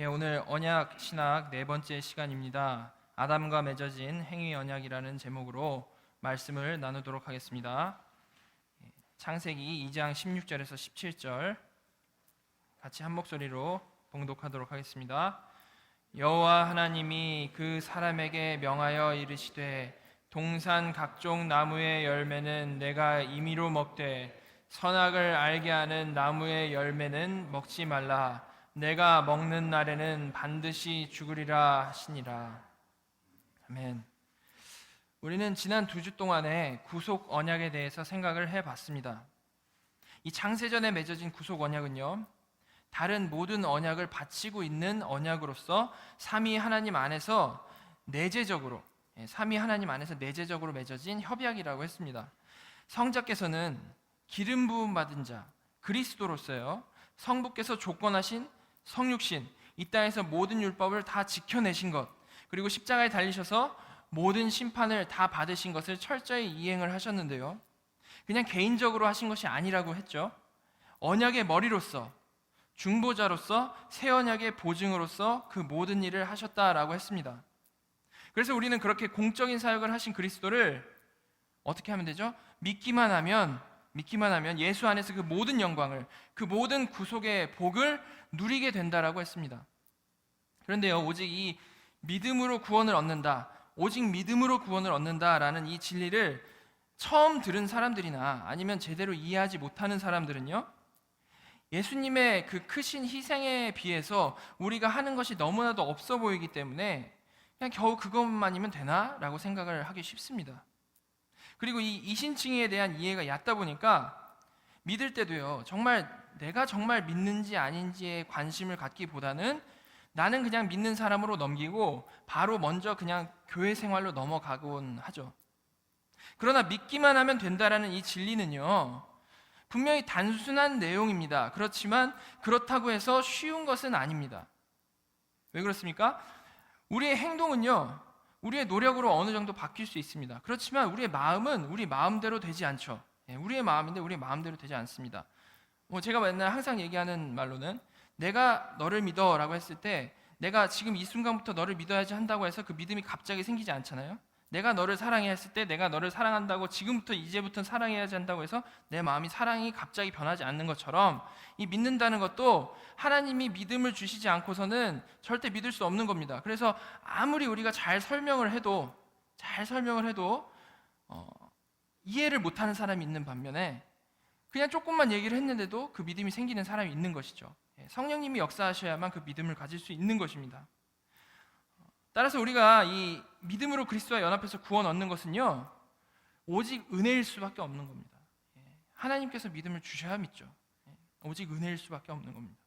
오늘 언약 신학 네 번째 시간입니다. 아담과 맺어진 행위 언약이라는 제목으로 말씀을 나누도록 하겠습니다. 창세기 2장 16절에서 17절 같이 한 목소리로 봉독하도록 하겠습니다. 여호와 하나님이 그 사람에게 명하여 이르시되 동산 각종 나무의 열매는 내가 임의로 먹되 선악을 알게 하는 나무의 열매는 먹지 말라. 내가 먹는 날에는 반드시 죽으리라 하시니라. 아멘. 우리는 지난 2주 동안에 구속 언약에 대해서 생각을 해봤습니다. 이 창세전에 맺어진 구속 언약은요, 다른 모든 언약을 바치고 있는 언약으로서 삼위 하나님 안에서 내재적으로 맺어진 협약이라고 했습니다. 성자께서는 기름 부음 받은 자 그리스도로서요, 성부께서 조건하신 성육신, 이 땅에서 모든 율법을 다 지켜내신 것, 그리고 십자가에 달리셔서 모든 심판을 다 받으신 것을 철저히 이행을 하셨는데요, 그냥 개인적으로 하신 것이 아니라고 했죠. 언약의 머리로서, 중보자로서, 새 언약의 보증으로서 그 모든 일을 하셨다라고 했습니다. 그래서 우리는 그렇게 공적인 사역을 하신 그리스도를 어떻게 하면 되죠? 믿기만 하면 예수 안에서 그 모든 영광을, 그 모든 구속의 복을 누리게 된다라고 했습니다. 그런데요, 오직 이 믿음으로 구원을 얻는다라는 이 진리를 처음 들은 사람들이나 아니면 제대로 이해하지 못하는 사람들은요, 예수님의 그 크신 희생에 비해서 우리가 하는 것이 너무나도 없어 보이기 때문에 그냥 겨우 그것만이면 되나? 라고 생각을 하기 쉽습니다. 그리고 이 이신칭의에 대한 이해가 얕다 보니까 믿을 때도요, 내가 정말 믿는지 아닌지에 관심을 갖기보다는 나는 그냥 믿는 사람으로 넘기고 바로 먼저 그냥 교회 생활로 넘어가곤 하죠. 그러나 믿기만 하면 된다라는 이 진리는요, 분명히 단순한 내용입니다. 그렇지만 그렇다고 해서 쉬운 것은 아닙니다. 왜 그렇습니까? 우리의 행동은요, 우리의 노력으로 어느 정도 바뀔 수 있습니다. 그렇지만 우리의 마음은 우리 마음대로 되지 않죠. 우리의 마음인데 우리의 마음대로 되지 않습니다. 제가 맨날 항상 얘기하는 말로는, 내가 너를 믿어 라고 했을 때 내가 지금 이 순간부터 너를 믿어야지 한다고 해서 그 믿음이 갑자기 생기지 않잖아요. 내가 너를 사랑해 했을 때 내가 너를 사랑한다고 이제부터 사랑해야지 한다고 해서 내 마음이 사랑이 갑자기 변하지 않는 것처럼, 이 믿는다는 것도 하나님이 믿음을 주시지 않고서는 절대 믿을 수 없는 겁니다. 그래서 아무리 우리가 잘 설명을 해도 이해를 못하는 사람이 있는 반면에 그냥 조금만 얘기를 했는데도 그 믿음이 생기는 사람이 있는 것이죠. 성령님이 역사하셔야만 그 믿음을 가질 수 있는 것입니다. 따라서 우리가 이 믿음으로 그리스도와 연합해서 구원 얻는 것은요, 오직 은혜일 수밖에 없는 겁니다. 하나님께서 믿음을 주셔야 믿죠. 오직 은혜일 수밖에 없는 겁니다.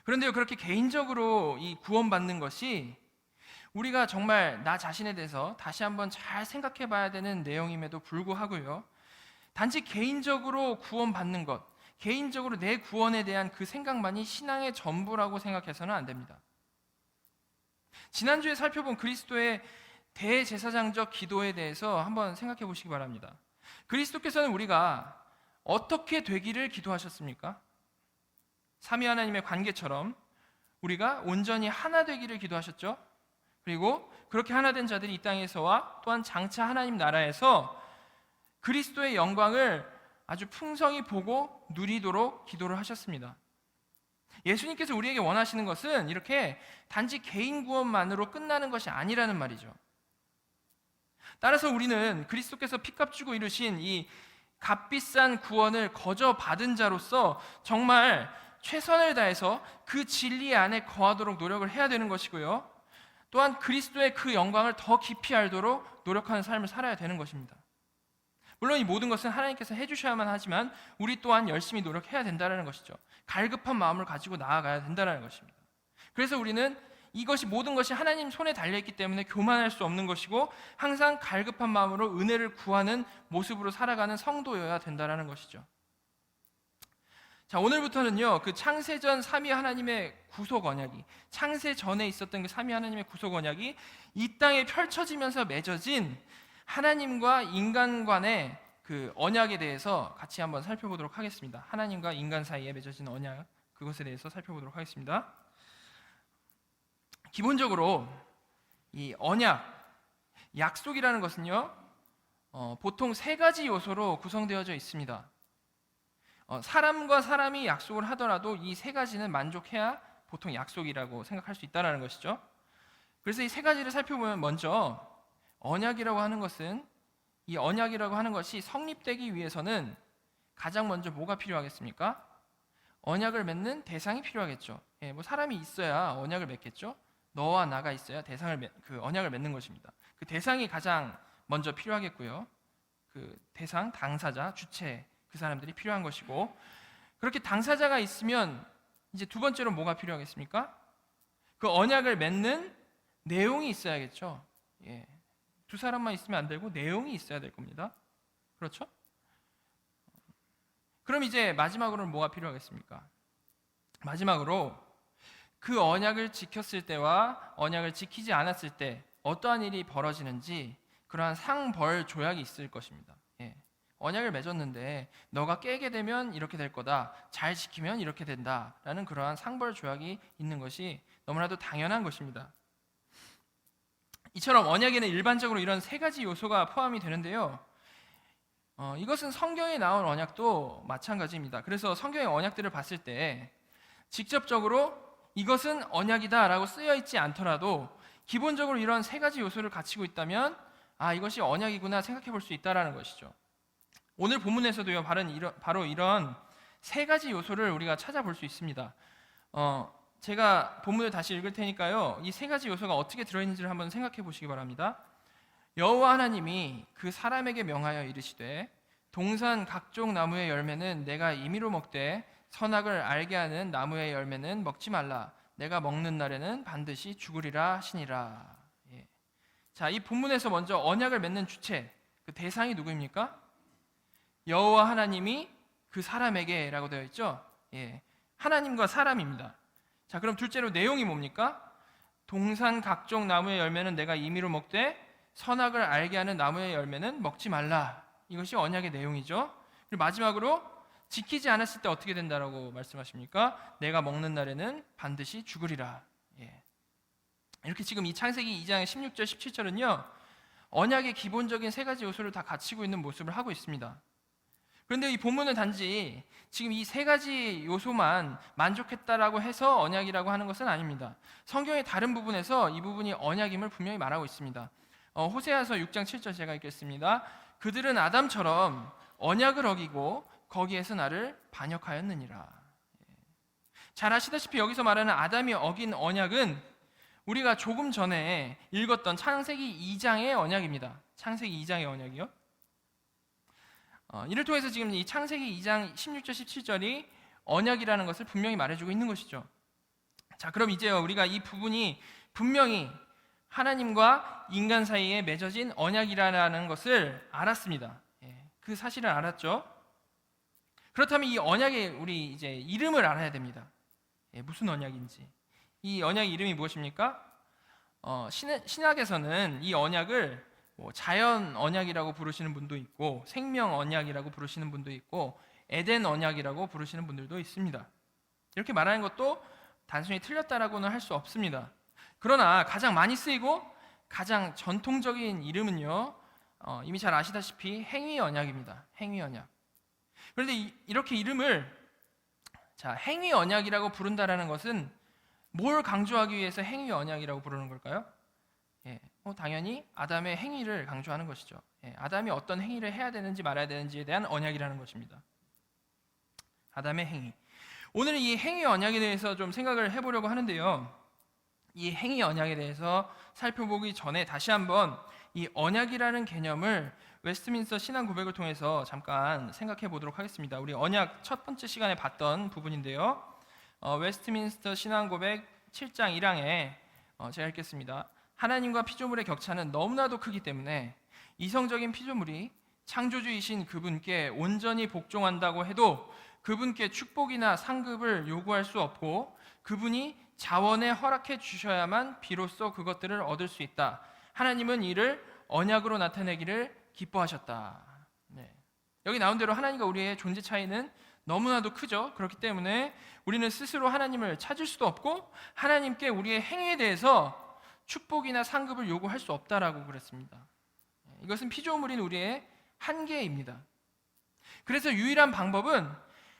그런데요, 그렇게 개인적으로 이 구원받는 것이 우리가 정말 나 자신에 대해서 다시 한번 잘 생각해 봐야 되는 내용임에도 불구하고요, 단지 개인적으로 구원받는 것, 개인적으로 내 구원에 대한 그 생각만이 신앙의 전부라고 생각해서는 안 됩니다. 지난주에 살펴본 그리스도의 대제사장적 기도에 대해서 한번 생각해 보시기 바랍니다. 그리스도께서는 우리가 어떻게 되기를 기도하셨습니까? 삼위 하나님의 관계처럼 우리가 온전히 하나 되기를 기도하셨죠. 그리고 그렇게 하나 된 자들이 이 땅에서와 또한 장차 하나님 나라에서 그리스도의 영광을 아주 풍성히 보고 누리도록 기도를 하셨습니다. 예수님께서 우리에게 원하시는 것은 이렇게 단지 개인 구원만으로 끝나는 것이 아니라는 말이죠. 따라서 우리는 그리스도께서 피값 주고 이루신 이 값비싼 구원을 거저 받은 자로서 정말 최선을 다해서 그 진리 안에 거하도록 노력을 해야 되는 것이고요, 또한 그리스도의 그 영광을 더 깊이 알도록 노력하는 삶을 살아야 되는 것입니다. 물론 이 모든 것은 하나님께서 해주셔야만 하지만 우리 또한 열심히 노력해야 된다는 것이죠. 갈급한 마음을 가지고 나아가야 된다는 것입니다. 그래서 우리는 모든 것이 하나님 손에 달려있기 때문에 교만할 수 없는 것이고, 항상 갈급한 마음으로 은혜를 구하는 모습으로 살아가는 성도여야 된다는 것이죠. 자, 오늘부터는요, 그 창세전 삼위 하나님의 구속 언약이, 창세 전에 있었던 그 삼위 하나님의 구속 언약이 이 땅에 펼쳐지면서 맺어진 하나님과 인간 간의 그 언약에 대해서 같이 한번 살펴보도록 하겠습니다. 하나님과 인간 사이에 맺어진 언약, 그것에 대해서 살펴보도록 하겠습니다. 기본적으로 이 언약, 약속이라는 것은요, 보통 세 가지 요소로 구성되어져 있습니다. 사람과 사람이 약속을 하더라도 이 세 가지는 만족해야 보통 약속이라고 생각할 수 있다는 것이죠. 그래서 이 세 가지를 살펴보면 먼저 언약이라고 하는 것은, 이 언약이라고 하는 것이 성립되기 위해서는 가장 먼저 뭐가 필요하겠습니까? 언약을 맺는 대상이 필요하겠죠. 뭐 사람이 있어야 언약을 맺겠죠. 너와 나가 있어야 그 언약을 맺는 것입니다. 그 대상이 가장 먼저 필요하겠고요. 그 대상, 당사자, 주체, 그 사람들이 필요한 것이고, 그렇게 당사자가 있으면 이제 두 번째로 뭐가 필요하겠습니까? 그 언약을 맺는 내용이 있어야겠죠. 두 사람만 있으면 안 되고 내용이 있어야 될 겁니다. 그렇죠? 그럼 이제 마지막으로는 뭐가 필요하겠습니까? 마지막으로 그 언약을 지켰을 때와 언약을 지키지 않았을 때 어떠한 일이 벌어지는지 그러한 상벌 조약이 있을 것입니다. 언약을 맺었는데 너가 깨게 되면 이렇게 될 거다, 잘 지키면 이렇게 된다라는 그러한 상벌 조약이 있는 것이 너무나도 당연한 것입니다. 이처럼 언약에는 일반적으로 이런 세 가지 요소가 포함이 되는데요. 이것은 성경에 나온 언약도 마찬가지입니다. 그래서 성경의 언약들을 봤을 때 직접적으로 이것은 언약이다라고 쓰여 있지 않더라도 기본적으로 이런 세 가지 요소를 갖추고 있다면 이것이 언약이구나 생각해 볼 수 있다라는 것이죠. 오늘 본문에서도요, 바로 이런 세 가지 요소를 우리가 찾아볼 수 있습니다. 제가 본문을 다시 읽을 테니까요, 이 세 가지 요소가 어떻게 들어있는지를 한번 생각해 보시기 바랍니다. 여호와 하나님이 그 사람에게 명하여 이르시되 동산 각종 나무의 열매는 내가 임의로 먹되 선악을 알게 하는 나무의 열매는 먹지 말라. 내가 먹는 날에는 반드시 죽으리라 하시니라. 자, 이 본문에서 먼저 언약을 맺는 주체, 그 대상이 누구입니까? 여호와 하나님이 그 사람에게라고 되어 있죠. 하나님과 사람입니다. 자, 그럼 둘째로 내용이 뭡니까? 동산 각종 나무의 열매는 내가 임의로 먹되 선악을 알게 하는 나무의 열매는 먹지 말라. 이것이 언약의 내용이죠. 그리고 마지막으로 지키지 않았을 때 어떻게 된다라고 말씀하십니까? 내가 먹는 날에는 반드시 죽으리라. 이렇게 지금 이 창세기 2장 16절 17절은요, 언약의 기본적인 세 가지 요소를 다 갖추고 있는 모습을 하고 있습니다. 그런데 이 본문은 단지 지금 이 세 가지 요소만 만족했다라고 해서 언약이라고 하는 것은 아닙니다. 성경의 다른 부분에서 이 부분이 언약임을 분명히 말하고 있습니다. 호세아서 6장 7절 제가 읽겠습니다. 그들은 아담처럼 언약을 어기고 거기에서 나를 반역하였느니라. 잘 아시다시피 여기서 말하는 아담이 어긴 언약은 우리가 조금 전에 읽었던 창세기 2장의 언약입니다. 창세기 2장의 언약이요. 이를 통해서 지금 이 창세기 2장 16절 17절이 언약이라는 것을 분명히 말해주고 있는 것이죠. 자, 그럼 이제요, 우리가 이 부분이 분명히 하나님과 인간 사이에 맺어진 언약이라는 것을 알았습니다. 그 사실을 알았죠. 그렇다면 이 언약의 우리 이제 이름을 알아야 됩니다. 무슨 언약인지. 이 언약의 이름이 무엇입니까? 신학에서는 이 언약을 자연 언약이라고 부르시는 분도 있고 생명 언약이라고 부르시는 분도 있고 에덴 언약이라고 부르시는 분들도 있습니다. 이렇게 말하는 것도 단순히 틀렸다라고는 할 수 없습니다. 그러나 가장 많이 쓰이고 가장 전통적인 이름은요, 이미 잘 아시다시피 행위 언약입니다. 행위 언약. 그런데 이렇게 이름을 행위 언약이라고 부른다라는 것은 뭘 강조하기 위해서 행위 언약이라고 부르는 걸까요? 당연히 아담의 행위를 강조하는 것이죠. 아담이 어떤 행위를 해야 되는지 말아야 되는지에 대한 언약이라는 것입니다. 아담의 행위. 오늘은 이 행위 언약에 대해서 좀 생각을 해보려고 하는데요. 이 행위 언약에 대해서 살펴보기 전에 다시 한번 이 언약이라는 개념을 웨스트민스터 신앙 고백을 통해서 잠깐 생각해 보도록 하겠습니다. 우리 언약 첫 번째 시간에 봤던 부분인데요. 웨스트민스터 신앙 고백 7장 1항에 제가 읽겠습니다. 하나님과 피조물의 격차는 너무나도 크기 때문에 이성적인 피조물이 창조주이신 그분께 온전히 복종한다고 해도 그분께 축복이나 상급을 요구할 수 없고 그분이 자원에 허락해 주셔야만 비로소 그것들을 얻을 수 있다. 하나님은 이를 언약으로 나타내기를 기뻐하셨다. 여기 나온 대로 하나님과 우리의 존재 차이는 너무나도 크죠. 그렇기 때문에 우리는 스스로 하나님을 찾을 수도 없고 하나님께 우리의 행위에 대해서 축복이나 상급을 요구할 수 없다라고 그랬습니다. 이것은 피조물인 우리의 한계입니다. 그래서 유일한 방법은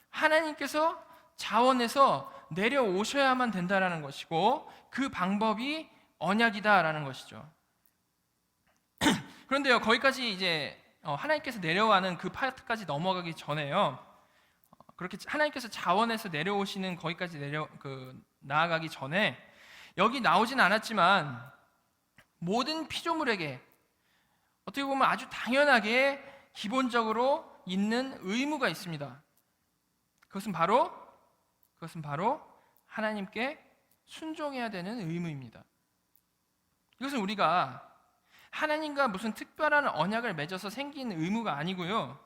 하나님께서 자원에서 내려오셔야만 된다라는 것이고 그 방법이 언약이다라는 것이죠. 그런데요, 거기까지 이제 하나님께서 내려가는 그 파트까지 넘어가기 전에요, 그렇게 하나님께서 자원에서 내려오시는 거기까지 나아가기 전에 여기 나오진 않았지만 모든 피조물에게 어떻게 보면 아주 당연하게 기본적으로 있는 의무가 있습니다. 그것은 바로 하나님께 순종해야 되는 의무입니다. 이것은 우리가 하나님과 무슨 특별한 언약을 맺어서 생긴 의무가 아니고요,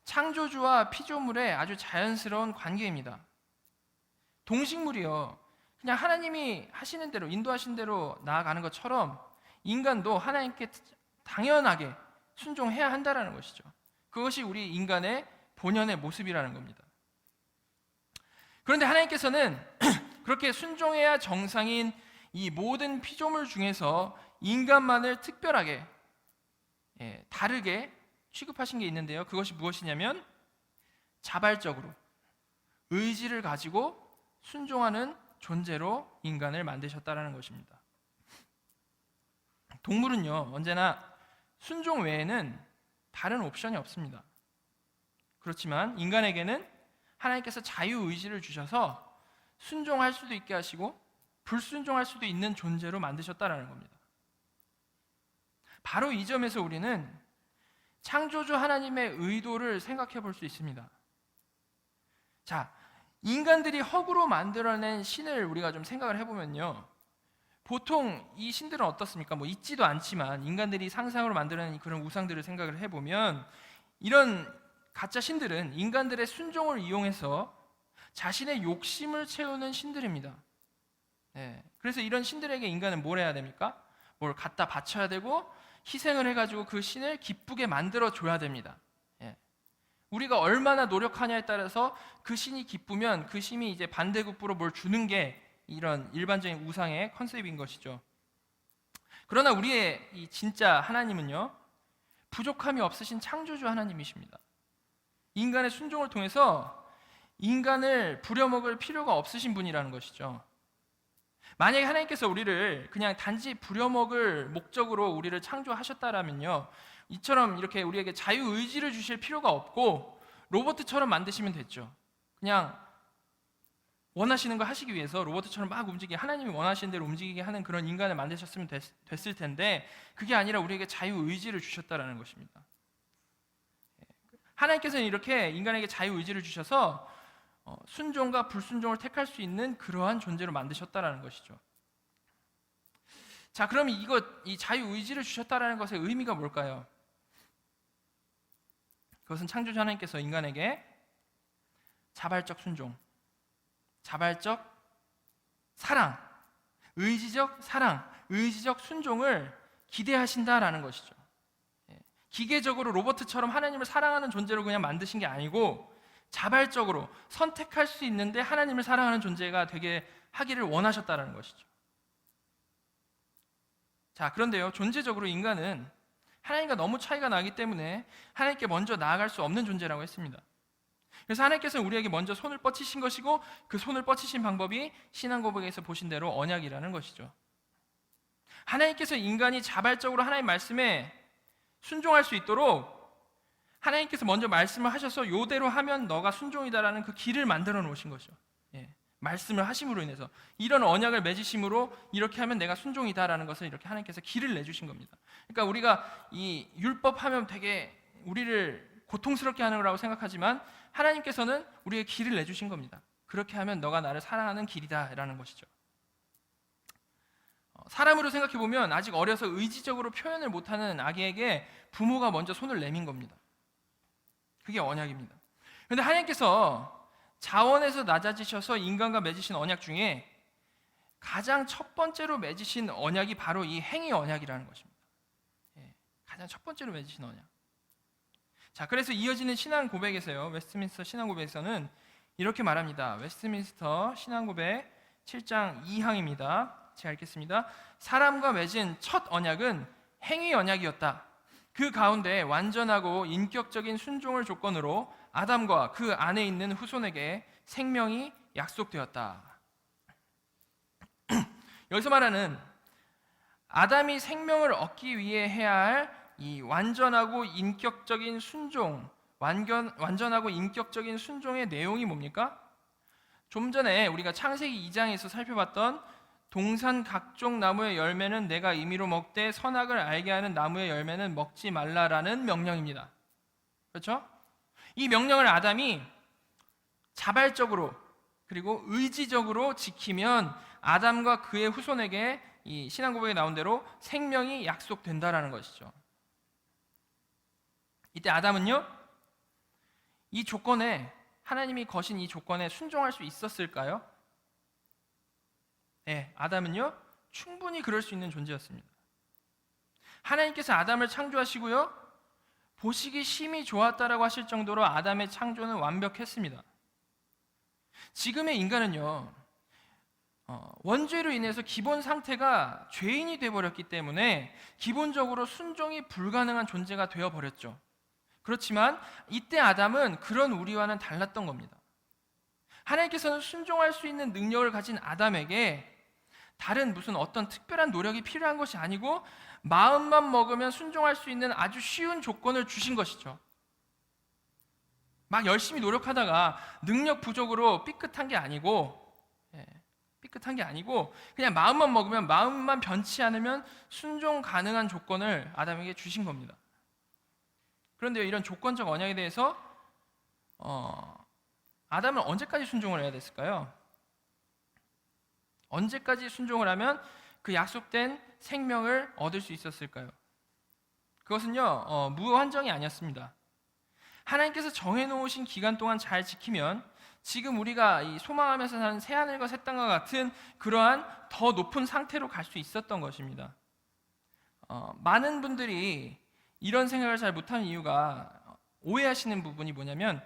창조주와 피조물의 아주 자연스러운 관계입니다. 동식물이요, 그냥 하나님이 하시는 대로, 인도하신 대로 나아가는 것처럼 인간도 하나님께 당연하게 순종해야 한다는 것이죠. 그것이 우리 인간의 본연의 모습이라는 겁니다. 그런데 하나님께서는 그렇게 순종해야 정상인 이 모든 피조물 중에서 인간만을 특별하게, 다르게 취급하신 게 있는데요, 그것이 무엇이냐면 자발적으로 의지를 가지고 순종하는 존재로 인간을 만드셨다는 것입니다. 동물은요, 언제나 순종 외에는 다른 옵션이 없습니다. 그렇지만 인간에게는 하나님께서 자유의지를 주셔서 순종할 수도 있게 하시고 불순종할 수도 있는 존재로 만드셨다는 겁니다. 바로 이 점에서 우리는 창조주 하나님의 의도를 생각해 볼 수 있습니다. 자, 인간들이 허구로 만들어낸 신을 우리가 좀 생각을 해보면요, 보통 이 신들은 어떻습니까? 뭐 있지도 않지만 인간들이 상상으로 만들어낸 그런 우상들을 생각을 해보면 이런 가짜 신들은 인간들의 순종을 이용해서 자신의 욕심을 채우는 신들입니다. 그래서 이런 신들에게 인간은 뭘 해야 됩니까? 뭘 갖다 바쳐야 되고 희생을 해가지고 그 신을 기쁘게 만들어줘야 됩니다. 우리가 얼마나 노력하냐에 따라서 그 신이 기쁘면 그 신이 이제 반대급부로 뭘 주는 게 이런 일반적인 우상의 컨셉인 것이죠. 그러나 우리의 이 진짜 하나님은요, 부족함이 없으신 창조주 하나님이십니다. 인간의 순종을 통해서 인간을 부려먹을 필요가 없으신 분이라는 것이죠. 만약에 하나님께서 우리를 그냥 단지 부려먹을 목적으로 우리를 창조하셨다라면요, 이처럼 이렇게 우리에게 자유의지를 주실 필요가 없고 로봇처럼 만드시면 됐죠. 그냥 원하시는 거 하시기 위해서 로봇처럼 막 움직이게, 하나님이 원하시는 대로 움직이게 하는 그런 인간을 만드셨으면 됐을 텐데 그게 아니라 우리에게 자유의지를 주셨다라는 것입니다. 하나님께서는 이렇게 인간에게 자유의지를 주셔서 순종과 불순종을 택할 수 있는 그러한 존재로 만드셨다라는 것이죠. 자, 그럼 이 자유의지를 주셨다라는 것의 의미가 뭘까요? 그것은 창조주 하나님께서 인간에게 자발적 순종, 자발적 사랑, 의지적 사랑, 의지적 순종을 기대하신다라는 것이죠. 기계적으로 로봇처럼 하나님을 사랑하는 존재로 그냥 만드신 게 아니고 자발적으로 선택할 수 있는데 하나님을 사랑하는 존재가 되게 하기를 원하셨다라는 것이죠. 자, 그런데요, 존재적으로 인간은 하나님과 너무 차이가 나기 때문에 하나님께 먼저 나아갈 수 없는 존재라고 했습니다. 그래서 하나님께서는 우리에게 먼저 손을 뻗치신 것이고 그 손을 뻗치신 방법이 신앙고백에서 보신 대로 언약이라는 것이죠. 하나님께서 인간이 자발적으로 하나님 말씀에 순종할 수 있도록 하나님께서 먼저 말씀을 하셔서 요대로 하면 너가 순종이다라는 그 길을 만들어 놓으신 것이죠. 말씀을 하심으로 인해서 이런 언약을 맺으심으로 이렇게 하면 내가 순종이다라는 것을 이렇게 하나님께서 길을 내주신 겁니다. 그러니까 우리가 이 율법 하면 되게 우리를 고통스럽게 하는 거라고 생각하지만 하나님께서는 우리에게 길을 내주신 겁니다. 그렇게 하면 너가 나를 사랑하는 길이다라는 것이죠. 사람으로 생각해 보면 아직 어려서 의지적으로 표현을 못하는 아기에게 부모가 먼저 손을 내민 겁니다. 그게 언약입니다. 그런데 하나님께서 자원에서 낮아지셔서 인간과 맺으신 언약 중에 가장 첫 번째로 맺으신 언약이 바로 이 행위 언약이라는 것입니다. 가장 첫 번째로 맺으신 언약. 자, 그래서 이어지는 신앙 고백에서요, 웨스트민스터 신앙 고백에서는 이렇게 말합니다. 웨스트민스터 신앙고백 7장 2항입니다. 제가 읽겠습니다. 사람과 맺은 첫 언약은 행위 언약이었다. 그 가운데 완전하고 인격적인 순종을 조건으로 아담과 그 안에 있는 후손에게 생명이 약속되었다. 여기서 말하는 아담이 생명을 얻기 위해 해야 할 이 완전하고 인격적인 순종, 완전하고 인격적인 순종의 내용이 뭡니까? 좀 전에 우리가 창세기 2장에서 살펴봤던 동산 각종 나무의 열매는 내가 임의로 먹되 선악을 알게 하는 나무의 열매는 먹지 말라라는 명령입니다. 그렇죠? 이 명령을 아담이 자발적으로 그리고 의지적으로 지키면 아담과 그의 후손에게 이 신앙고백에 나온 대로 생명이 약속된다라는 것이죠. 이때 아담은요, 이 조건에, 하나님이 거신 이 조건에 순종할 수 있었을까요? 네, 아담은요 충분히 그럴 수 있는 존재였습니다. 하나님께서 아담을 창조하시고요, 보시기 심히 좋았다라고 하실 정도로 아담의 창조는 완벽했습니다. 지금의 인간은요, 원죄로 인해서 기본 상태가 죄인이 되어버렸기 때문에 기본적으로 순종이 불가능한 존재가 되어버렸죠. 그렇지만 이때 아담은 그런 우리와는 달랐던 겁니다. 하나님께서는 순종할 수 있는 능력을 가진 아담에게 다른 무슨 어떤 특별한 노력이 필요한 것이 아니고 마음만 먹으면 순종할 수 있는 아주 쉬운 조건을 주신 것이죠. 막 열심히 노력하다가 능력 부족으로 삐끗한 게 아니고 그냥 마음만 먹으면, 마음만 변치 않으면 순종 가능한 조건을 아담에게 주신 겁니다. 그런데 이런 조건적 언약에 대해서 아담은 언제까지 순종을 해야 됐을까요? 언제까지 순종을 하면 그 약속된 생명을 얻을 수 있었을까요? 그것은요 무한정이 아니었습니다. 하나님께서 정해놓으신 기간 동안 잘 지키면 지금 우리가 이 소망하면서 사는 새하늘과 새 땅과 같은 그러한 더 높은 상태로 갈 수 있었던 것입니다. 많은 분들이 이런 생각을 잘 못하는 이유가, 오해하시는 부분이 뭐냐면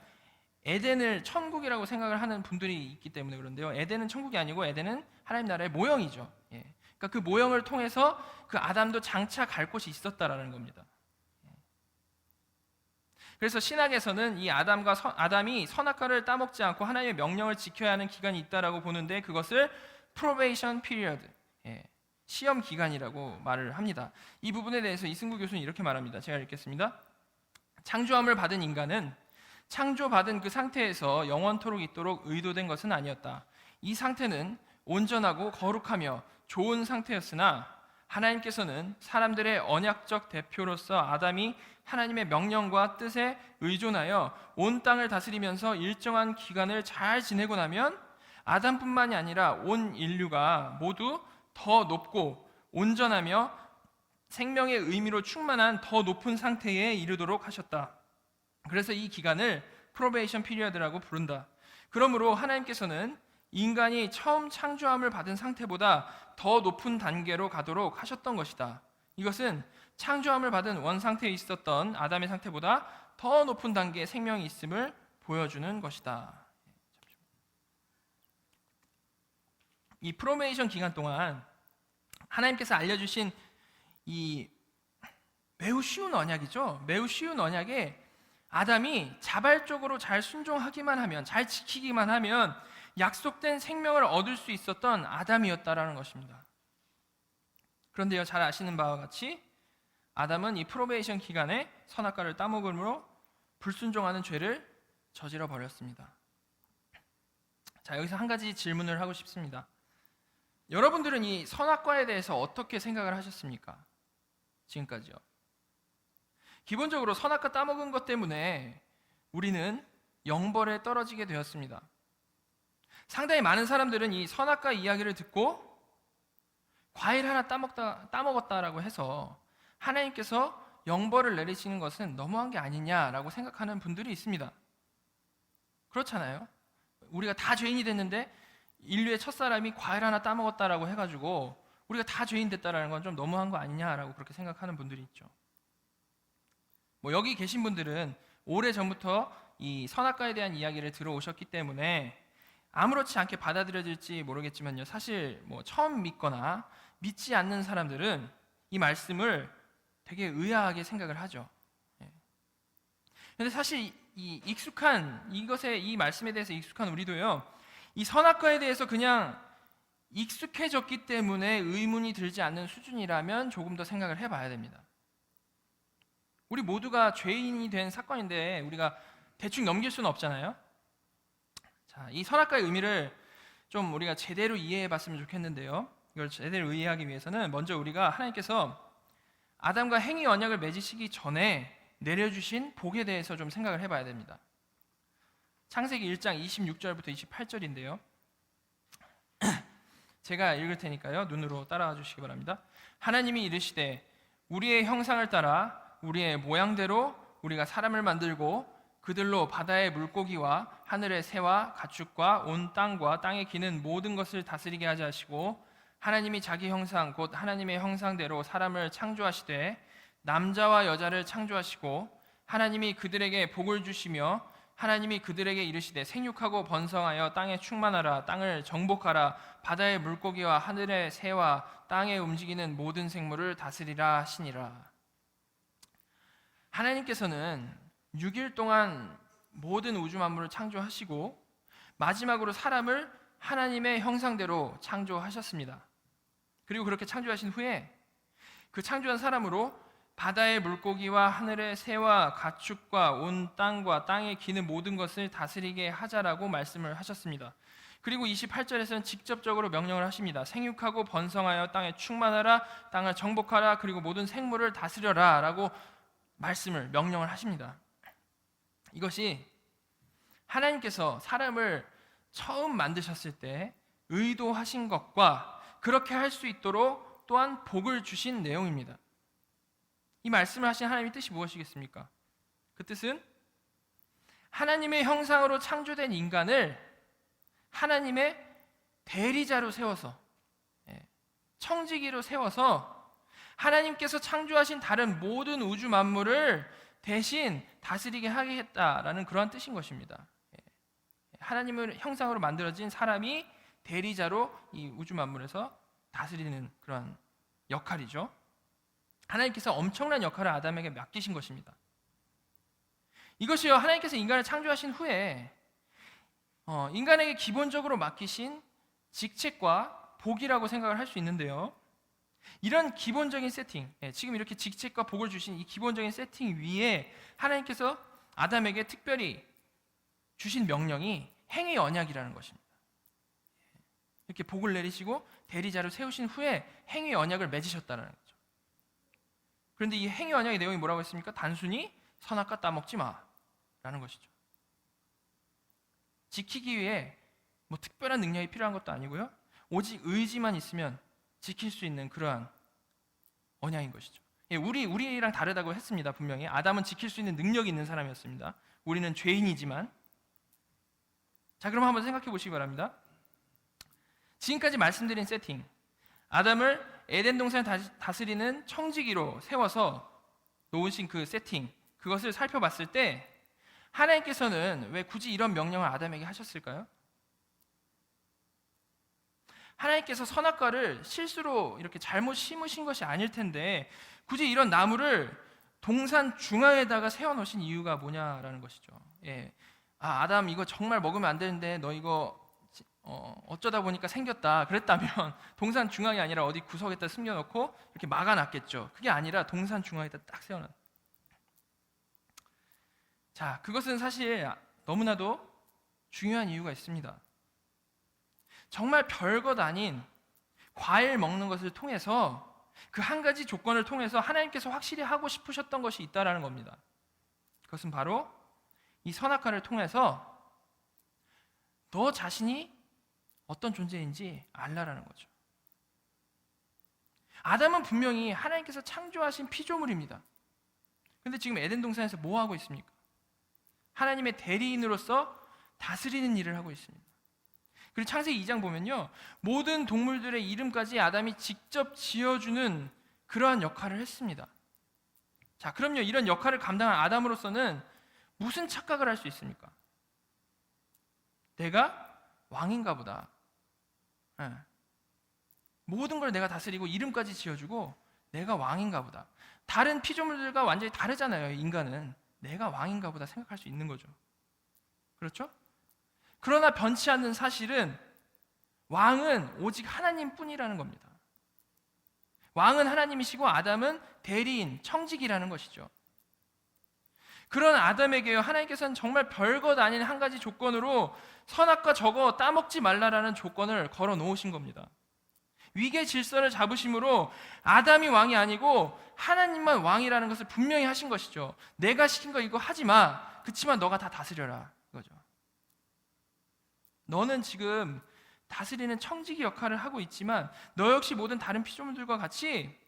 에덴을 천국이라고 생각을 하는 분들이 있기 때문에 그런데요, 에덴은 천국이 아니고 에덴은 하나님 나라의 모형이죠. 그러니까 그 모형을 통해서 그 아담도 장차 갈 곳이 있었다라는 겁니다. 그래서 신학에서는 이 아담이 선악과를 따먹지 않고 하나님의 명령을 지켜야 하는 기간이 있다라고 보는데 그것을 probation period, 시험 기간이라고 말을 합니다. 이 부분에 대해서 이승구 교수는 이렇게 말합니다. 제가 읽겠습니다. 창조함을 받은 인간은 창조받은 그 상태에서 영원토록 있도록 의도된 것은 아니었다. 이 상태는 온전하고 거룩하며 좋은 상태였으나 하나님께서는 사람들의 언약적 대표로서 아담이 하나님의 명령과 뜻에 의존하여 온 땅을 다스리면서 일정한 기간을 잘 지내고 나면 아담뿐만이 아니라 온 인류가 모두 더 높고 온전하며 생명의 의미로 충만한 더 높은 상태에 이르도록 하셨다. 그래서 이 기간을 프로베이션 피리어드라고 부른다. 그러므로 하나님께서는 인간이 처음 창조함을 받은 상태보다 더 높은 단계로 가도록 하셨던 것이다. 이것은 창조함을 받은 원 상태에 있었던 아담의 상태보다 더 높은 단계의 생명이 있음을 보여주는 것이다. 이 프로베이션 기간 동안 하나님께서 알려주신 이 매우 쉬운 언약이죠. 매우 쉬운 언약에 아담이 자발적으로 잘 순종하기만 하면, 잘 지키기만 하면 약속된 생명을 얻을 수 있었던 아담이었다라는 것입니다. 그런데요, 잘 아시는 바와 같이 아담은 이 프로베이션 기간에 선악과를 따먹음으로 불순종하는 죄를 저질러 버렸습니다. 자, 여기서 한 가지 질문을 하고 싶습니다. 여러분들은 이 선악과에 대해서 어떻게 생각을 하셨습니까? 지금까지요. 기본적으로 선악과 따먹은 것 때문에 우리는 영벌에 떨어지게 되었습니다. 상당히 많은 사람들은 이 선악과 이야기를 듣고 과일 하나 따먹었다라고 해서 하나님께서 영벌을 내리시는 것은 너무한 게 아니냐라고 생각하는 분들이 있습니다. 그렇잖아요. 우리가 다 죄인이 됐는데 인류의 첫사람이 과일 하나 따먹었다라고 해가지고 우리가 다 죄인 됐다라는 건 좀 너무한 거 아니냐라고 그렇게 생각하는 분들이 있죠. 여기 계신 분들은 오래전부터 이 선악과에 대한 이야기를 들어오셨기 때문에 아무렇지 않게 받아들여질지 모르겠지만요. 사실 뭐 처음 믿거나 믿지 않는 사람들은 이 말씀을 되게 의아하게 생각을 하죠. 그런데 사실 이 익숙한 이것에 이 말씀에 대해서 익숙한 우리도요. 이 선악과에 대해서 그냥 익숙해졌기 때문에 의문이 들지 않는 수준이라면 조금 더 생각을 해봐야 됩니다. 우리 모두가 죄인이 된 사건인데 우리가 대충 넘길 수는 없잖아요. 자, 이 선악과의 의미를 좀 우리가 제대로 이해해봤으면 좋겠는데요. 이걸 제대로 이해하기 위해서는 먼저 우리가 하나님께서 아담과 행위 언약을 맺으시기 전에 내려주신 복에 대해서 좀 생각을 해봐야 됩니다. 창세기 1장 26절부터 28절인데요. 제가 읽을 테니까요. 눈으로 따라와 주시기 바랍니다. 하나님이 이르시되 우리의 형상을 따라 우리의 모양대로 우리가 사람을 만들고 그들로 바다의 물고기와 하늘의 새와 가축과 온 땅과 땅에 기는 모든 것을 다스리게 하자 하시고 하나님이 자기 형상 곧 하나님의 형상대로 사람을 창조하시되 남자와 여자를 창조하시고 하나님이 그들에게 복을 주시며 하나님이 그들에게 이르시되 생육하고 번성하여 땅에 충만하라 땅을 정복하라 바다의 물고기와 하늘의 새와 땅에 움직이는 모든 생물을 다스리라 하시니라. 하나님께서는 6일 동안 모든 우주 만물을 창조하시고 마지막으로 사람을 하나님의 형상대로 창조하셨습니다. 그리고 그렇게 창조하신 후에 그 창조한 사람으로 바다의 물고기와 하늘의 새와 가축과 온 땅과 땅에 기는 모든 것을 다스리게 하자라고 말씀을 하셨습니다. 그리고 28절에서는 직접적으로 명령을 하십니다. 생육하고 번성하여 땅에 충만하라 땅을 정복하라 그리고 모든 생물을 다스려라 라고 말씀을 명령을 하십니다. 이것이 하나님께서 사람을 처음 만드셨을 때 의도하신 것과 그렇게 할 수 있도록 또한 복을 주신 내용입니다. 이 말씀을 하신 하나님의 뜻이 무엇이겠습니까? 그 뜻은 하나님의 형상으로 창조된 인간을 하나님의 대리자로 세워서 청지기로 세워서 하나님께서 창조하신 다른 모든 우주 만물을 대신 다스리게 하겠다라는 그러한 뜻인 것입니다. 하나님의 형상으로 만들어진 사람이 대리자로 이 우주 만물에서 다스리는 그런 역할이죠. 하나님께서 엄청난 역할을 아담에게 맡기신 것입니다. 이것이요 하나님께서 인간을 창조하신 후에 인간에게 기본적으로 맡기신 직책과 복이라고 생각을 할 수 있는데요. 이런 기본적인 세팅, 지금 이렇게 직책과 복을 주신 이 기본적인 세팅 위에 하나님께서 아담에게 특별히 주신 명령이 행위 언약이라는 것입니다. 이렇게 복을 내리시고 대리자를 세우신 후에 행위 언약을 맺으셨다는 거죠. 그런데 이 행위 언약의 내용이 뭐라고 했습니까? 단순히 선악과 따먹지 마라는 것이죠. 지키기 위해 뭐 특별한 능력이 필요한 것도 아니고요. 오직 의지만 있으면 지킬 수 있는 그러한 언약인 것이죠. 우리랑 다르다고 했습니다. 분명히 아담은 지킬 수 있는 능력이 있는 사람이었습니다. 우리는 죄인이지만. 자, 그럼 한번 생각해 보시기 바랍니다. 지금까지 말씀드린 세팅, 아담을 에덴 동산을 다스리는 청지기로 세워서 놓으신 그 세팅, 그것을 살펴봤을 때 하나님께서는 왜 굳이 이런 명령을 아담에게 하셨을까요? 하나님께서 선악과를 실수로 이렇게 잘못 심으신 것이 아닐 텐데 굳이 이런 나무를 동산 중앙에다가 세워놓으신 이유가 뭐냐라는 것이죠. 아담 이거 정말 먹으면 안 되는데 너 이거 어쩌다 보니까 생겼다 그랬다면 동산 중앙이 아니라 어디 구석에다 숨겨놓고 이렇게 막아놨겠죠. 그게 아니라 동산 중앙에다 딱 세워놨. 자, 그것은 사실 너무나도 중요한 이유가 있습니다. 정말 별것 아닌 과일 먹는 것을 통해서 그 한 가지 조건을 통해서 하나님께서 확실히 하고 싶으셨던 것이 있다라는 겁니다. 그것은 바로 이 선악과를 통해서 너 자신이 어떤 존재인지 알라라는 거죠. 아담은 분명히 하나님께서 창조하신 피조물입니다. 그런데 지금 에덴 동산에서 뭐 하고 있습니까? 하나님의 대리인으로서 다스리는 일을 하고 있습니다. 그리고 창세기 2장 보면요, 모든 동물들의 이름까지 아담이 직접 지어주는 그러한 역할을 했습니다. 자, 그럼요, 이런 역할을 감당한 아담으로서는 무슨 착각을 할 수 있습니까? 내가 왕인가 보다. 예. 모든 걸 내가 다스리고 이름까지 지어주고 내가 왕인가 보다. 다른 피조물들과 완전히 다르잖아요. 인간은 내가 왕인가 보다 생각할 수 있는 거죠. 그렇죠? 그러나 변치 않는 사실은 왕은 오직 하나님뿐이라는 겁니다. 왕은 하나님이시고 아담은 대리인, 청직이라는 것이죠. 그런 아담에게요, 하나님께서는 정말 별것 아닌 한 가지 조건으로 선악과 저거 따먹지 말라라는 조건을 걸어 놓으신 겁니다. 위계 질서를 잡으심으로 아담이 왕이 아니고 하나님만 왕이라는 것을 분명히 하신 것이죠. 내가 시킨 거 이거 하지 마. 그치만 너가 다 다스려라. 이거죠. 너는 지금 다스리는 청지기 역할을 하고 있지만 너 역시 모든 다른 피조물들과 같이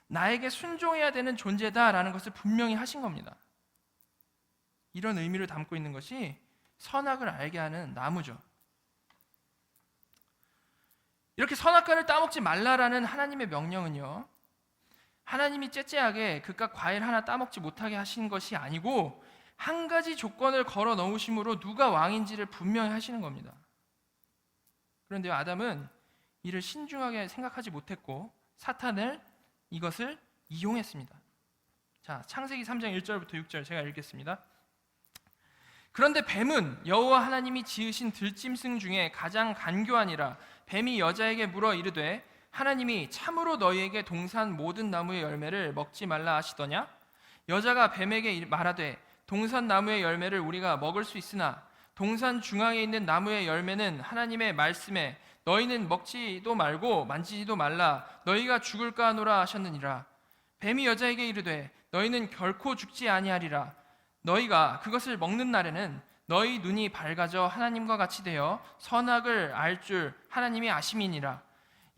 나에게 순종해야 되는 존재다라는 것을 분명히 하신 겁니다. 이런 의미를 담고 있는 것이 선악을 알게 하는 나무죠. 이렇게 선악과를 따먹지 말라라는 하나님의 명령은요, 하나님이 째째하게 그깟 과일 하나 따먹지 못하게 하신 것이 아니고 한 가지 조건을 걸어 넣으심으로 누가 왕인지를 분명히 하시는 겁니다. 그런데요, 아담은 이를 신중하게 생각하지 못했고 사탄을 이것을 이용했습니다. 자, 창세기 3장 1절부터 6절 제가 읽겠습니다. 그런데 뱀은 여호와 하나님이 지으신 들짐승 중에 가장 간교하니라. 뱀이 여자에게 물어 이르되 하나님이 참으로 너희에게 동산 모든 나무의 열매를 먹지 말라 하시더냐? 여자가 뱀에게 말하되 동산 나무의 열매를 우리가 먹을 수 있으나 동산 중앙에 있는 나무의 열매는 하나님의 말씀에 너희는 먹지도 말고 만지지도 말라 너희가 죽을까 하노라 하셨느니라. 뱀이 여자에게 이르되 너희는 결코 죽지 아니하리라. 너희가 그것을 먹는 날에는 너희 눈이 밝아져 하나님과 같이 되어 선악을 알 줄 하나님이 아심이니라.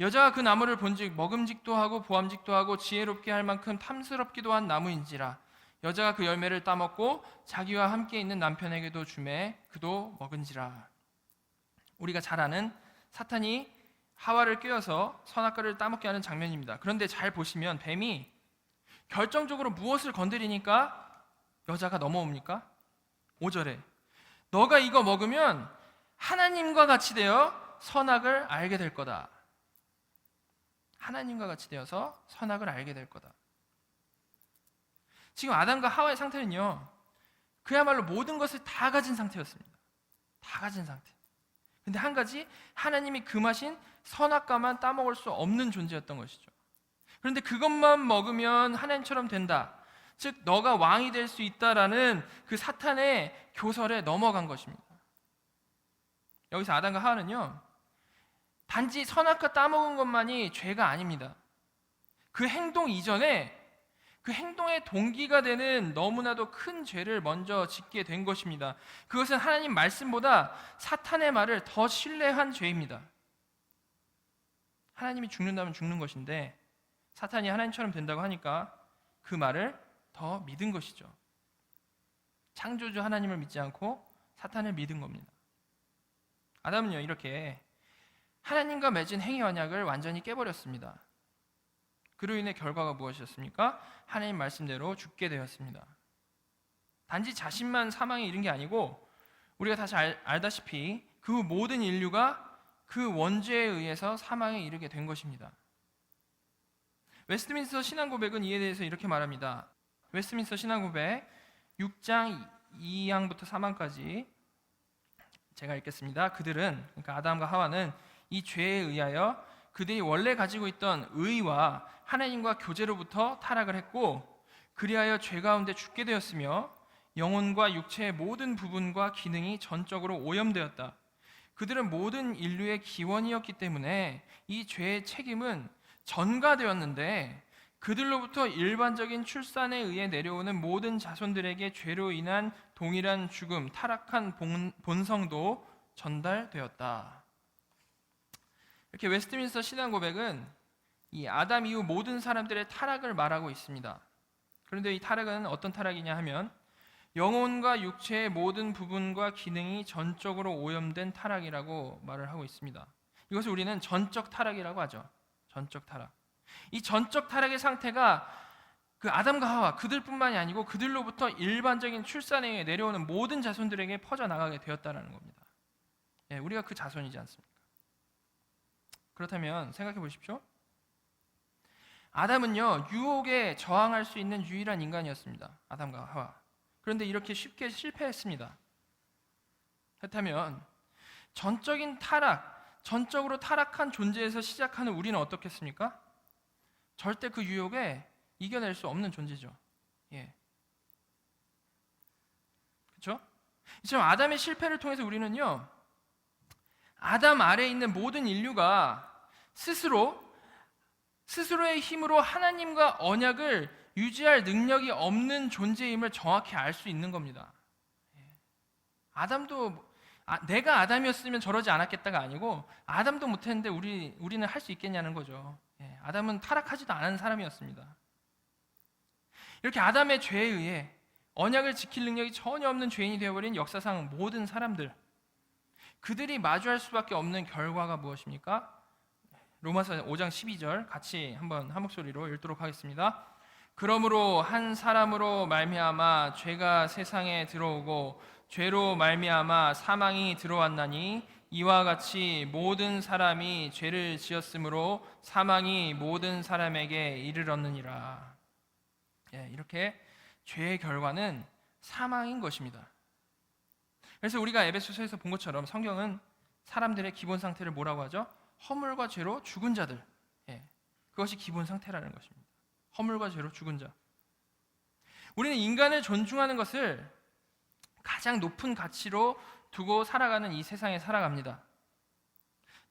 여자가 그 나무를 본즉 먹음직도 하고 보암직도 하고 지혜롭게 할 만큼 탐스럽기도 한 나무인지라. 여자가 그 열매를 따먹고 자기와 함께 있는 남편에게도 주매 그도 먹은지라. 우리가 잘 아는 사탄이 하와를 꿰어서 선악과를 따먹게 하는 장면입니다. 그런데 잘 보시면 뱀이 결정적으로 무엇을 건드리니까 여자가 넘어옵니까? 5절에 너가 이거 먹으면 하나님과 같이 되어 선악을 알게 될 거다. 하나님과 같이 되어서 선악을 알게 될 거다. 지금 아담과 하와의 상태는요, 그야말로 모든 것을 다 가진 상태였습니다. 다 가진 상태. 근데 한 가지, 하나님이 금하신 선악과만 따먹을 수 없는 존재였던 것이죠. 그런데 그것만 먹으면 하나님처럼 된다. 즉 너가 왕이 될 수 있다라는 그 사탄의 교설에 넘어간 것입니다. 여기서 아담과 하와는요, 단지 선악과 따먹은 것만이 죄가 아닙니다. 그 행동 이전에 그 행동의 동기가 되는 너무나도 큰 죄를 먼저 짓게 된 것입니다. 그것은 하나님 말씀보다 사탄의 말을 더 신뢰한 죄입니다. 하나님이 죽는다면 죽는 것인데 사탄이 하나님처럼 된다고 하니까 그 말을 더 믿은 것이죠. 창조주 하나님을 믿지 않고 사탄을 믿은 겁니다. 아담은요, 이렇게 하나님과 맺은 행위 언약을 완전히 깨버렸습니다. 그로 인해 결과가 무엇이었습니까? 하나님 말씀대로 죽게 되었습니다. 단지 자신만 사망에 이른 게 아니고 우리가 다시 알다시피 그 모든 인류가 그 원죄에 의해서 사망에 이르게 된 것입니다. 웨스트민스터 신앙고백은 이에 대해서 이렇게 말합니다. 웨스트민스터 신앙고백 6장 2항부터 3항까지 제가 읽겠습니다. 그들은, 그러니까 아담과 하와는 이 죄에 의하여 그들이 원래 가지고 있던 의와 하나님과 교제로부터 타락을 했고 그리하여 죄 가운데 죽게 되었으며 영혼과 육체의 모든 부분과 기능이 전적으로 오염되었다. 그들은 모든 인류의 기원이었기 때문에 이 죄의 책임은 전가되었는데 그들로부터 일반적인 출산에 의해 내려오는 모든 자손들에게 죄로 인한 동일한 죽음, 타락한 본성도 전달되었다. 이렇게 웨스트민스터 신앙고백은 이 아담 이후 모든 사람들의 타락을 말하고 있습니다. 그런데 이 타락은 어떤 타락이냐 하면 영혼과 육체의 모든 부분과 기능이 전적으로 오염된 타락이라고 말을 하고 있습니다. 이것을 우리는 전적 타락이라고 하죠. 전적 타락. 이 전적 타락의 상태가 그 아담과 하와 그들뿐만이 아니고 그들로부터 일반적인 출산에 내려오는 모든 자손들에게 퍼져나가게 되었다는 겁니다. 예, 우리가 그 자손이지 않습니까? 그렇다면 생각해 보십시오. 아담은요, 유혹에 저항할 수 있는 유일한 인간이었습니다. 아담과 하와. 그런데 이렇게 쉽게 실패했습니다. 그렇다면 전적으로 타락한 존재에서 시작하는 우리는 어떻겠습니까? 절대 그 유혹에 이겨낼 수 없는 존재죠. 예. 그렇죠? 이처럼 아담의 실패를 통해서 우리는요, 아담 아래에 있는 모든 인류가 스스로의 힘으로 하나님과 언약을 유지할 능력이 없는 존재임을 정확히 알 수 있는 겁니다. 아담도 내가 아담이었으면 저러지 않았겠다가 아니고 아담도 못했는데 우리는 할 수 있겠냐는 거죠. 아담은 타락하지도 않은 사람이었습니다. 이렇게 아담의 죄에 의해 언약을 지킬 능력이 전혀 없는 죄인이 되어버린 역사상 모든 사람들, 그들이 마주할 수밖에 없는 결과가 무엇입니까? 로마서 5장 12절 같이 한번 한 목소리로 읽도록 하겠습니다. 그러므로 한 사람으로 말미암아 죄가 세상에 들어오고 죄로 말미암아 사망이 들어왔나니 이와 같이 모든 사람이 죄를 지었으므로 사망이 모든 사람에게 이르렀느니라. 이렇게 죄의 결과는 사망인 것입니다. 그래서 우리가 에베소서에서 본 것처럼 성경은 사람들의 기본 상태를 뭐라고 하죠? 허물과 죄로 죽은 자들. 그것이 기본 상태라는 것입니다. 허물과 죄로 죽은 자. 우리는 인간을 존중하는 것을 가장 높은 가치로 두고 살아가는 이 세상에 살아갑니다.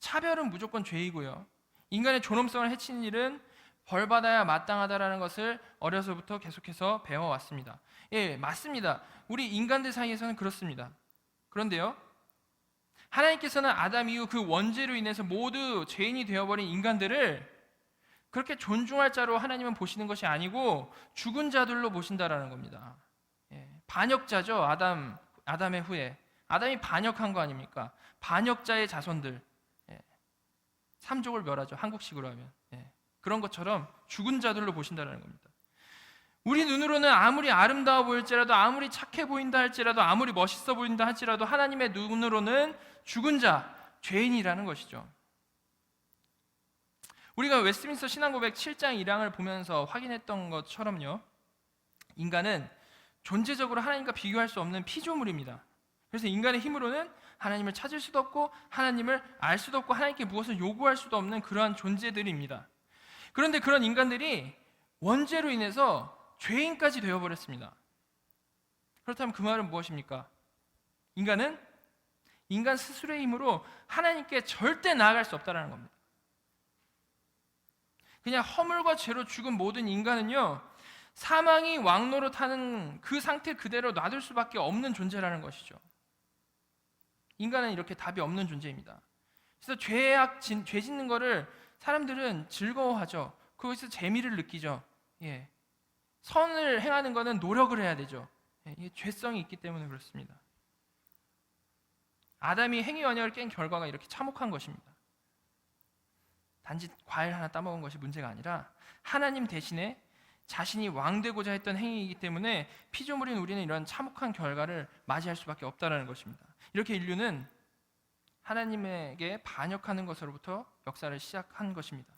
차별은 무조건 죄이고요. 인간의 존엄성을 해치는 일은 벌받아야 마땅하다라는 것을 어려서부터 계속해서 배워왔습니다. 예, 맞습니다. 우리 인간들 사이에서는 그렇습니다. 그런데요, 하나님께서는 아담 이후 그 원죄로 인해서 모두 죄인이 되어버린 인간들을 그렇게 존중할 자로 하나님은 보시는 것이 아니고 죽은 자들로 보신다라는 겁니다. 반역자죠. 아담의 후에 아담이 반역한 거 아닙니까? 반역자의 자손들, 삼족을 멸하죠. 한국식으로 하면 그런 것처럼 죽은 자들로 보신다라는 겁니다. 우리 눈으로는 아무리 아름다워 보일지라도, 아무리 착해 보인다 할지라도, 아무리 멋있어 보인다 할지라도 하나님의 눈으로는 죽은 자, 죄인이라는 것이죠. 우리가 웨스트민스터 신앙고백 7장 1항을 보면서 확인했던 것처럼요, 인간은 존재적으로 하나님과 비교할 수 없는 피조물입니다. 그래서 인간의 힘으로는 하나님을 찾을 수도 없고 하나님을 알 수도 없고 하나님께 무엇을 요구할 수도 없는 그러한 존재들입니다. 그런데 그런 인간들이 원죄로 인해서 죄인까지 되어버렸습니다. 그렇다면 그 말은 무엇입니까? 인간은 인간 스스로의 힘으로 하나님께 절대 나아갈 수 없다는 겁니다. 그냥 허물과 죄로 죽은 모든 인간은요, 사망이 왕노릇하는 그 상태 그대로 놔둘 수밖에 없는 존재라는 것이죠. 인간은 이렇게 답이 없는 존재입니다. 그래서 죄 짓는 거를 사람들은 즐거워하죠. 그것에서 재미를 느끼죠. 선을 행하는 것은 노력을 해야 되죠. 이게 죄성이 있기 때문에 그렇습니다. 아담이 행위 언약을 깬 결과가 이렇게 참혹한 것입니다. 단지 과일 하나 따먹은 것이 문제가 아니라 하나님 대신에 자신이 왕되고자 했던 행위이기 때문에 피조물인 우리는 이런 참혹한 결과를 맞이할 수밖에 없다는 것입니다. 이렇게 인류는 하나님에게 반역하는 것으로부터 역사를 시작한 것입니다.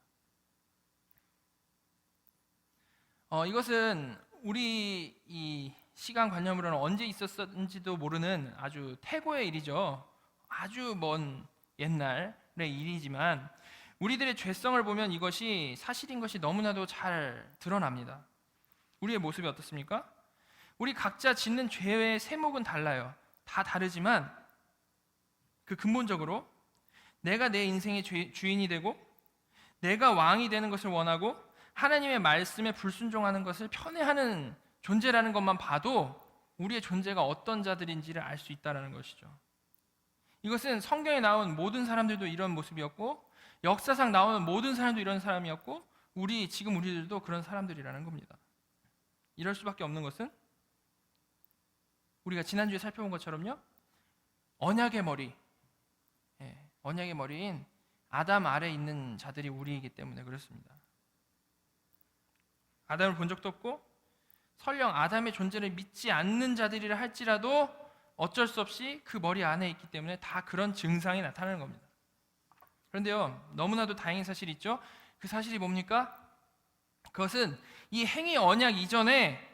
이것은 우리 이 시간관념으로는 언제 있었는지도 모르는 아주 태고의 일이죠. 아주 먼 옛날의 일이지만 우리들의 죄성을 보면 이것이 사실인 것이 너무나도 잘 드러납니다. 우리의 모습이 어떻습니까? 우리 각자 짓는 죄의 세목은 달라요. 다 다르지만 그 근본적으로 내가 내 인생의 주인이 되고 내가 왕이 되는 것을 원하고 하나님의 말씀에 불순종하는 것을 편애하는 존재라는 것만 봐도 우리의 존재가 어떤 자들인지를 알 수 있다는 것이죠. 이것은 성경에 나온 모든 사람들도 이런 모습이었고 역사상 나오는 모든 사람도 이런 사람이었고 지금 우리들도 그런 사람들이라는 겁니다. 이럴 수밖에 없는 것은 우리가 지난주에 살펴본 것처럼요, 언약의 머리인 아담 아래에 있는 자들이 우리이기 때문에 그렇습니다. 아담을 본 적도 없고 설령 아담의 존재를 믿지 않는 자들이라 할지라도 어쩔 수 없이 그 머리 안에 있기 때문에 다 그런 증상이 나타나는 겁니다. 그런데요, 너무나도 다행인 사실이 있죠. 그 사실이 뭡니까? 그것은 이 행위 언약 이전에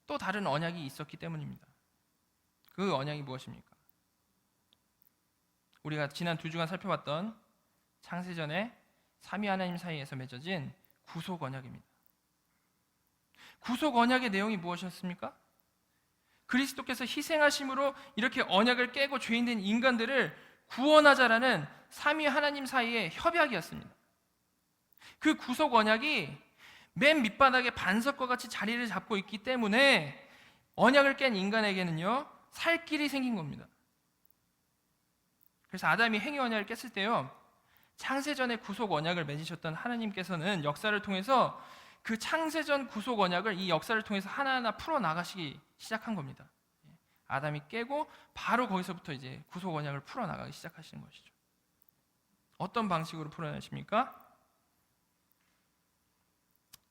또 다른 언약이 있었기 때문입니다. 그 언약이 무엇입니까? 우리가 지난 2주간 살펴봤던 창세전에 삼위 하나님 사이에서 맺어진 구속 언약입니다. 구속 언약의 내용이 무엇이었습니까? 그리스도께서 희생하심으로 이렇게 언약을 깨고 죄인된 인간들을 구원하자라는 삼위 하나님 사이의 협약이었습니다. 그 구속 언약이 맨 밑바닥에 반석과 같이 자리를 잡고 있기 때문에 언약을 깬 인간에게는요, 살 길이 생긴 겁니다. 그래서 아담이 행위 언약을 깼을 때요, 창세전에 구속 언약을 맺으셨던 하나님께서는 역사를 통해서 그 창세전 구속 언약을 이 역사를 통해서 하나하나 풀어나가시기 시작한 겁니다. 아담이 깨고 바로 거기서부터 이제 구속 언약을 풀어나가기 시작하시는 것이죠. 어떤 방식으로 풀어내십니까?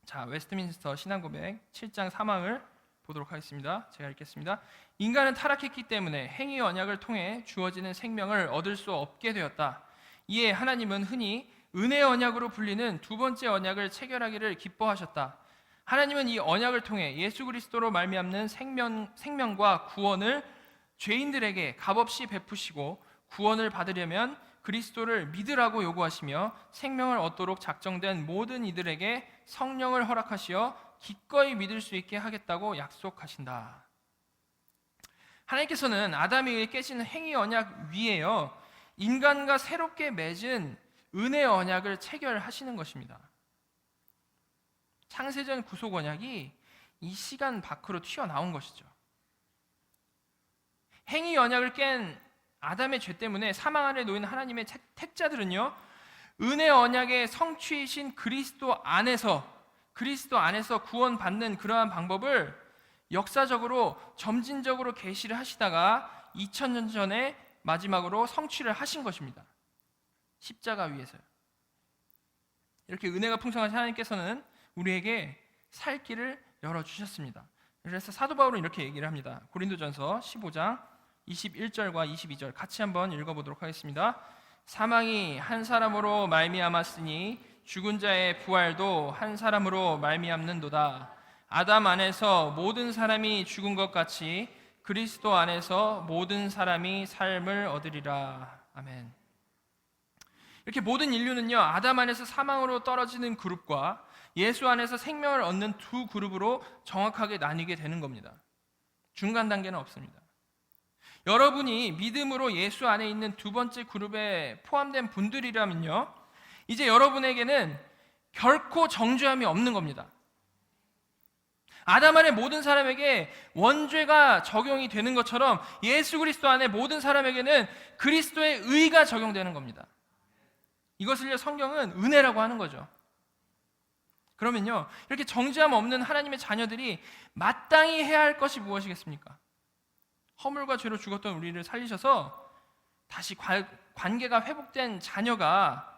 자, 웨스트민스터 신앙고백 7장 3항을 보도록 하겠습니다. 제가 읽겠습니다. 인간은 타락했기 때문에 행위 언약을 통해 주어지는 생명을 얻을 수 없게 되었다. 이에 하나님은 흔히 은혜 언약으로 불리는 두 번째 언약을 체결하기를 기뻐하셨다. 하나님은 이 언약을 통해 예수 그리스도로 말미암는 생명과 구원을 죄인들에게 값없이 베푸시고, 구원을 받으려면 그리스도를 믿으라고 요구하시며 생명을 얻도록 작정된 모든 이들에게 성령을 허락하시어 기꺼이 믿을 수 있게 하겠다고 약속하신다. 하나님께서는 아담에 의해 깨진 행위 언약 위에요, 인간과 새롭게 맺은 은혜 언약을 체결하시는 것입니다. 창세전 구속 언약이 이 시간 밖으로 튀어나온 것이죠. 행위 언약을 깬 아담의 죄 때문에 사망 아래 놓인 하나님의 택자들은요, 은혜 언약의 성취이신 그리스도 안에서 구원받는 그러한 방법을 역사적으로 점진적으로 계시를 하시다가 2000년 전에 마지막으로 성취를 하신 것입니다. 십자가 위에서요. 이렇게 은혜가 풍성하신 하나님께서는 우리에게 살 길을 열어주셨습니다. 그래서 사도 바울은 이렇게 얘기를 합니다. 고린도전서 15장 21절과 22절 같이 한번 읽어보도록 하겠습니다. 사망이 한 사람으로 말미암았으니 죽은 자의 부활도 한 사람으로 말미암는도다. 아담 안에서 모든 사람이 죽은 것 같이 그리스도 안에서 모든 사람이 삶을 얻으리라. 아멘. 이렇게 모든 인류는요, 아담 안에서 사망으로 떨어지는 그룹과 예수 안에서 생명을 얻는 두 그룹으로 정확하게 나뉘게 되는 겁니다. 중간 단계는 없습니다. 여러분이 믿음으로 예수 안에 있는 두 번째 그룹에 포함된 분들이라면요, 이제 여러분에게는 결코 정죄함이 없는 겁니다. 아담 안에 모든 사람에게 원죄가 적용이 되는 것처럼 예수 그리스도 안에 모든 사람에게는 그리스도의 의가 적용되는 겁니다. 이것을 성경은 은혜라고 하는 거죠. 그러면요, 이렇게 정죄함 없는 하나님의 자녀들이 마땅히 해야 할 것이 무엇이겠습니까? 허물과 죄로 죽었던 우리를 살리셔서 다시 관계가 회복된 자녀가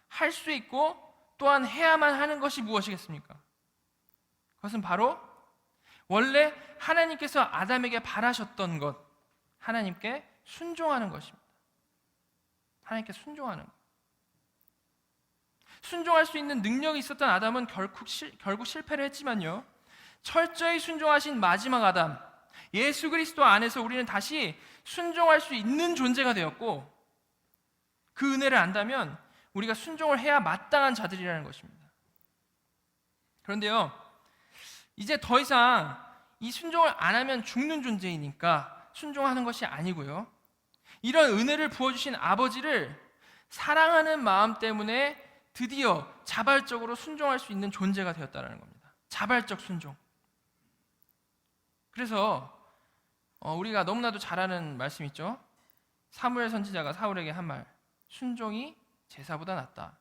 할 수 있고 또한 해야만 하는 것이 무엇이겠습니까? 그것은 바로 원래 하나님께서 아담에게 바라셨던 것, 하나님께 순종하는 것입니다. 하나님께 순종하는 것. 순종할 수 있는 능력이 있었던 아담은 결국 실패를 했지만요, 철저히 순종하신 마지막 아담, 예수 그리스도 안에서 우리는 다시 순종할 수 있는 존재가 되었고, 그 은혜를 안다면 우리가 순종을 해야 마땅한 자들이라는 것입니다. 그런데요, 이제 더 이상 이 순종을 안 하면 죽는 존재이니까 순종하는 것이 아니고요, 이런 은혜를 부어주신 아버지를 사랑하는 마음 때문에 드디어 자발적으로 순종할 수 있는 존재가 되었다는 겁니다. 자발적 순종. 그래서 우리가 너무나도 잘 아는 말씀 있죠. 사무엘 선지자가 사울에게 한 말, 순종이 제사보다 낫다.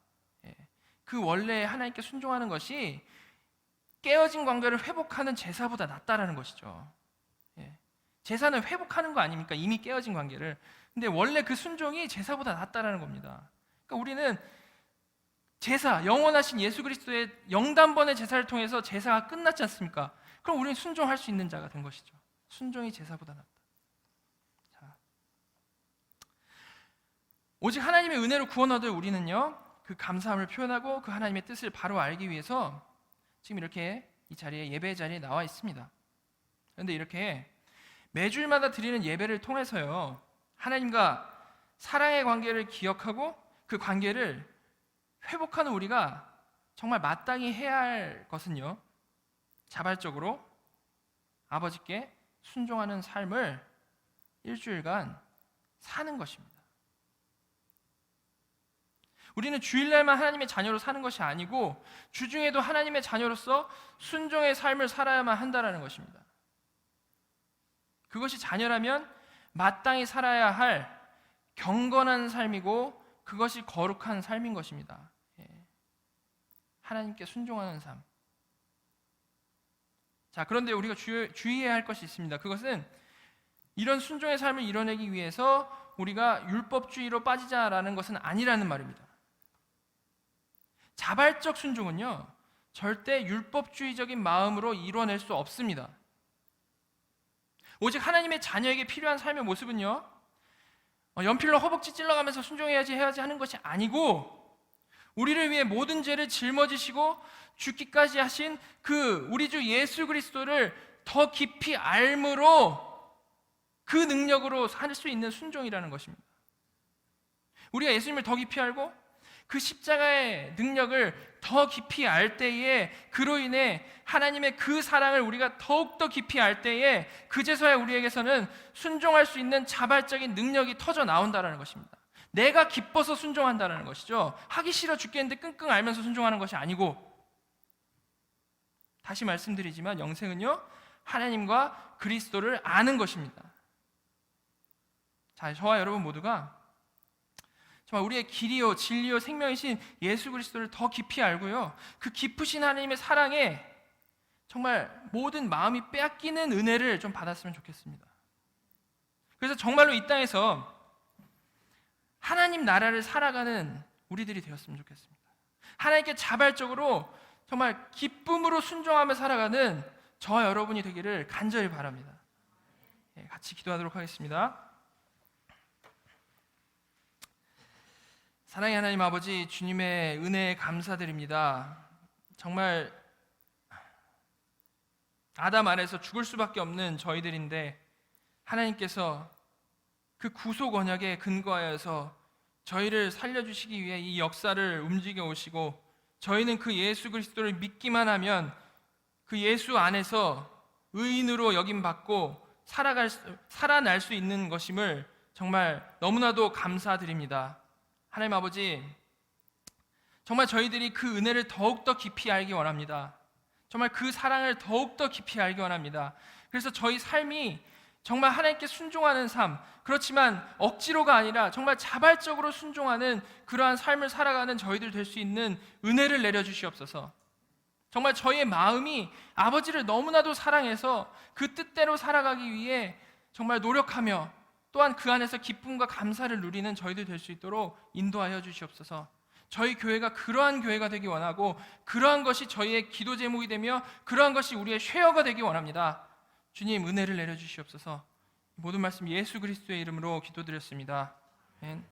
그 원래 하나님께 순종하는 것이 깨어진 관계를 회복하는 제사보다 낫다라는 것이죠. 제사는 회복하는 거 아닙니까? 이미 깨어진 관계를. 근데 원래 그 순종이 제사보다 낫다라는 겁니다. 그러니까 우리는 제사, 영원하신 예수 그리스도의 영단번의 제사를 통해서 제사가 끝났지 않습니까? 그럼 우리는 순종할 수 있는 자가 된 것이죠. 순종이 제사보다 낫다. 자, 오직 하나님의 은혜로 구원 얻을 우리는요, 그 감사함을 표현하고 그 하나님의 뜻을 바로 알기 위해서 지금 이렇게 이 자리에, 예배의 자리에 나와 있습니다. 그런데 이렇게 매주일마다 드리는 예배를 통해서요, 하나님과 사랑의 관계를 기억하고 그 관계를 회복하는 우리가 정말 마땅히 해야 할 것은요, 자발적으로 아버지께 순종하는 삶을 일주일간 사는 것입니다. 우리는 주일날만 하나님의 자녀로 사는 것이 아니고 주중에도 하나님의 자녀로서 순종의 삶을 살아야만 한다는 것입니다. 그것이 자녀라면 마땅히 살아야 할 경건한 삶이고 그것이 거룩한 삶인 것입니다. 하나님께 순종하는 삶. 자, 그런데 우리가 주의해야 할 것이 있습니다. 그것은 이런 순종의 삶을 이뤄내기 위해서 우리가 율법주의로 빠지자라는 것은 아니라는 말입니다. 자발적 순종은요, 절대 율법주의적인 마음으로 이뤄낼 수 없습니다. 오직 하나님의 자녀에게 필요한 삶의 모습은요, 연필로 허벅지 찔러가면서 순종해야지 하는 것이 아니고, 우리를 위해 모든 죄를 짊어지시고 죽기까지 하신 그 우리 주 예수 그리스도를 더 깊이 알므로 그 능력으로 살 수 있는 순종이라는 것입니다. 우리가 예수님을 더 깊이 알고 그 십자가의 능력을 더 깊이 알 때에, 그로 인해 하나님의 그 사랑을 우리가 더욱더 깊이 알 때에 그제서야 우리에게서는 순종할 수 있는 자발적인 능력이 터져 나온다는 것입니다. 내가 기뻐서 순종한다는 것이죠. 하기 싫어 죽겠는데 끙끙 앓면서 순종하는 것이 아니고, 다시 말씀드리지만 영생은요, 하나님과 그리스도를 아는 것입니다. 자, 저와 여러분 모두가 정말 우리의 길이요 진리요 생명이신 예수 그리스도를 더 깊이 알고요, 그 깊으신 하나님의 사랑에 정말 모든 마음이 빼앗기는 은혜를 좀 받았으면 좋겠습니다. 그래서 정말로 이 땅에서 하나님 나라를 살아가는 우리들이 되었으면 좋겠습니다. 하나님께 자발적으로 정말 기쁨으로 순종하며 살아가는 저와 여러분이 되기를 간절히 바랍니다. 같이 기도하도록 하겠습니다. 사랑의 하나님 아버지, 주님의 은혜에 감사드립니다. 정말 아담 아래서 죽을 수밖에 없는 저희들인데 하나님께서 그 구속 언약에 근거하여서 저희를 살려주시기 위해 이 역사를 움직여 오시고, 저희는 그 예수 그리스도를 믿기만 하면 그 예수 안에서 의인으로 여김받고 살아날 수 있는 것임을 정말 너무나도 감사드립니다. 하나님 아버지, 정말 저희들이 그 은혜를 더욱더 깊이 알기 원합니다. 정말 그 사랑을 더욱더 깊이 알기 원합니다. 그래서 저희 삶이 정말 하나님께 순종하는 삶, 그렇지만 억지로가 아니라 정말 자발적으로 순종하는 그러한 삶을 살아가는 저희들 될 수 있는 은혜를 내려주시옵소서. 정말 저희의 마음이 아버지를 너무나도 사랑해서 그 뜻대로 살아가기 위해 정말 노력하며 또한 그 안에서 기쁨과 감사를 누리는 저희들 될 수 있도록 인도하여 주시옵소서. 저희 교회가 그러한 교회가 되기 원하고, 그러한 것이 저희의 기도 제목이 되며 그러한 것이 우리의 쉐어가 되기 원합니다. 주님, 은혜를 내려주시옵소서. 모든 말씀 예수 그리스도의 이름으로 기도드렸습니다. 아멘.